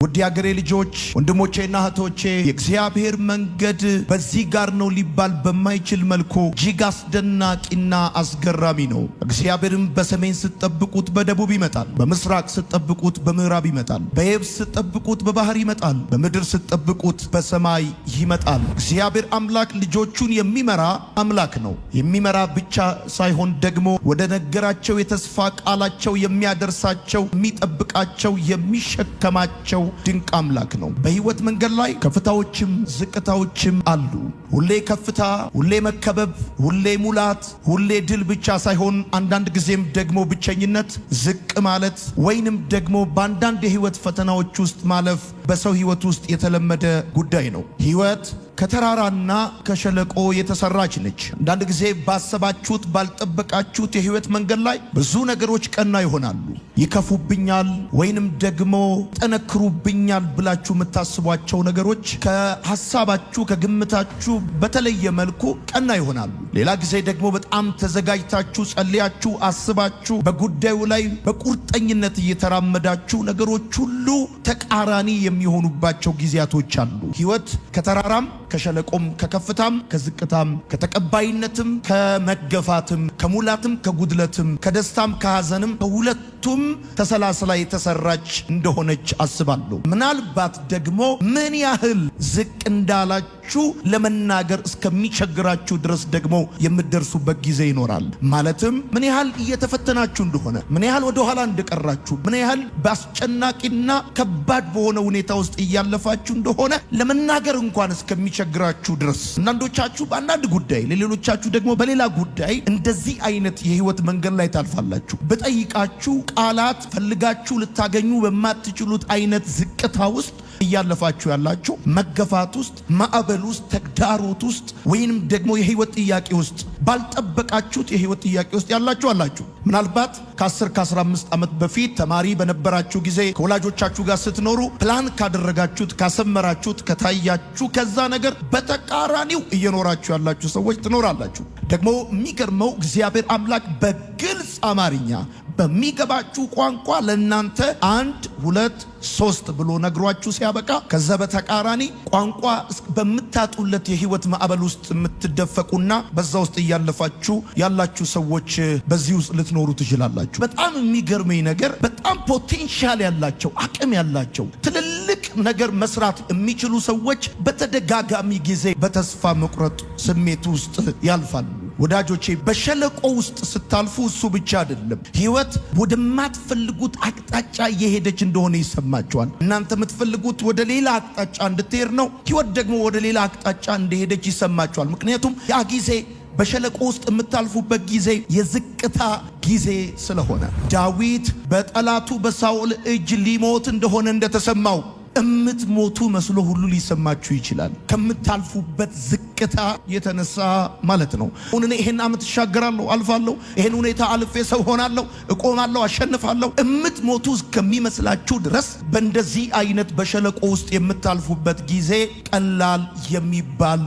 ውድ የአገሬ ልጆች ወንድሞቼና እህቶቼ የእግዚአብሔር መንገድ በዚህ ጋር ነው ሊባል በማይችል መልኩ እጅግ አስደናቂና አስገራሚ ነው። እግዚአብሔርም በሰሜን ስትጠብቁት በደቡብ ይመጣል፣ በምስራቅ ስትጠብቁት በምዕራብ ይመጣል፣ በየብስ ስትጠብቁት በባህር ይመጣል፣ በምድር ስትጠብቁት በሰማይ ይመጣል። እግዚአብሔር አምላክ ልጆቹን የሚመራ አምላክ ነው። የሚመራ ብቻ ሳይሆን ደግሞ ወደ ነገራቸው የተስፋ ቃላቸው የሚያደርሳቸው፣ የሚጠብቃቸው፣ የሚሸከማቸው ድንቅ አምላክ ነው። በህይወት መንገድ ላይ ከፍታዎችም ዝቅታዎችም አሉ። ሁሌ ከፍታ፣ ሁሌ መከበብ፣ ሁሌ ሙላት፣ ሁሌ ድል ብቻ ሳይሆን አንዳንድ ጊዜም ደግሞ ብቸኝነት፣ ዝቅ ማለት ወይንም ደግሞ በአንዳንድ የህይወት ፈተናዎች ውስጥ ማለፍ በሰው ህይወት ውስጥ የተለመደ ጉዳይ ነው። ህይወት ከተራራና ከሸለቆ የተሰራች ነች። አንዳንድ ጊዜ ባሰባችሁት ባልጠበቃችሁት የህይወት መንገድ ላይ ብዙ ነገሮች ቀና ይሆናሉ። ይከፉብኛል ወይንም ደግሞ ጠነክሩብኛል ብላችሁ የምታስቧቸው ነገሮች ከሐሳባችሁ ከግምታችሁ በተለየ መልኩ ቀና ይሆናሉ። ሌላ ጊዜ ደግሞ በጣም ተዘጋጅታችሁ ጸልያችሁ አስባችሁ በጉዳዩ ላይ በቁርጠኝነት እየተራመዳችሁ ነገሮች ሁሉ ተቃራኒ የሚሆኑባቸው ጊዜያቶች አሉ። ህይወት ከተራራም ከሸለቆም ከከፍታም ከዝቅታም ከተቀባይነትም ከመገፋትም ከሙላትም ከጉድለትም ከደስታም ከሐዘንም ከሁለቱም ተሰላስላ የተሰራች እንደሆነች አስባለሁ። ምናልባት ደግሞ ምን ያህል ዝቅ እንዳላችሁ ለመናገር እስከሚቸግራችሁ ድረስ ደግሞ የምትደርሱበት ጊዜ ይኖራል። ማለትም ምን ያህል እየተፈተናችሁ እንደሆነ፣ ምን ያህል ወደ ኋላ እንደቀራችሁ፣ ምን ያህል በአስጨናቂና ከባድ በሆነ ሁኔታ ውስጥ እያለፋችሁ እንደሆነ ለመናገር እንኳን እስከሚቸግራችሁ ድረስ አንዳንዶቻችሁ በአንዳንድ ጉዳይ፣ ለሌሎቻችሁ ደግሞ በሌላ ጉዳይ እንደዚህ አይነት የህይወት መንገድ ላይ ታልፋላችሁ። በጠይቃችሁ ቃላት ፈልጋችሁ ልታገኙ በማትችሉት አይነት ዝቅታ ውስጥ እያለፋችሁ ያላችሁ፣ መገፋት ውስጥ፣ ማዕበል ውስጥ፣ ተግዳሮት ውስጥ ወይንም ደግሞ የህይወት ጥያቄ ውስጥ ባልጠበቃችሁት የህይወት ጥያቄ ውስጥ ያላችሁ አላችሁ። ምናልባት ከ10 ከ15 ዓመት በፊት ተማሪ በነበራችሁ ጊዜ ከወላጆቻችሁ ጋር ስትኖሩ ፕላን ካደረጋችሁት፣ ካሰመራችሁት፣ ከታያችሁ ከዛ ነገር በተቃራኒው እየኖራችሁ ያላችሁ ሰዎች ትኖራላችሁ። ደግሞ የሚገርመው እግዚአብሔር አምላክ በግልጽ አማርኛ በሚገባችሁ ቋንቋ ለእናንተ 1 2 3 ብሎ ነግሯችሁ ሲያበቃ ከዛ በተቃራኒ ቋንቋ በምታጡለት የህይወት ማዕበል ውስጥ የምትደፈቁና በዛ ውስጥ እያለፋችሁ ያላችሁ ሰዎች በዚህ ውስጥ ልትኖሩ ትችላላችሁ። በጣም የሚገርመኝ ነገር በጣም ፖቴንሻል ያላቸው አቅም ያላቸው ትልልቅ ነገር መስራት የሚችሉ ሰዎች በተደጋጋሚ ጊዜ በተስፋ መቁረጥ ስሜት ውስጥ ያልፋሉ። ወዳጆቼ በሸለቆ ውስጥ ስታልፉ እሱ ብቻ አይደለም፣ ህይወት ወደማትፈልጉት አቅጣጫ እየሄደች እንደሆነ ይሰማችኋል። እናንተ የምትፈልጉት ወደ ሌላ አቅጣጫ እንድትሄድ ነው፣ ህይወት ደግሞ ወደ ሌላ አቅጣጫ እንደሄደች ይሰማችኋል። ምክንያቱም ያ ጊዜ በሸለቆ ውስጥ የምታልፉበት ጊዜ የዝቅታ ጊዜ ስለሆነ ዳዊት በጠላቱ በሳኦል እጅ ሊሞት እንደሆነ እንደተሰማው እምትሞቱ መስሎ ሁሉ ሊሰማችሁ ይችላል። ከምታልፉበት ዝቅታ የተነሳ ማለት ነው። አሁን እኔ ይሄን ዓመት እሻገራለሁ፣ አልፋለሁ፣ ይሄን ሁኔታ አልፌ ሰው ሆናለሁ፣ እቆማለሁ፣ አሸንፋለሁ እምትሞቱ እስከሚመስላችሁ ድረስ በእንደዚህ አይነት በሸለቆ ውስጥ የምታልፉበት ጊዜ ቀላል የሚባል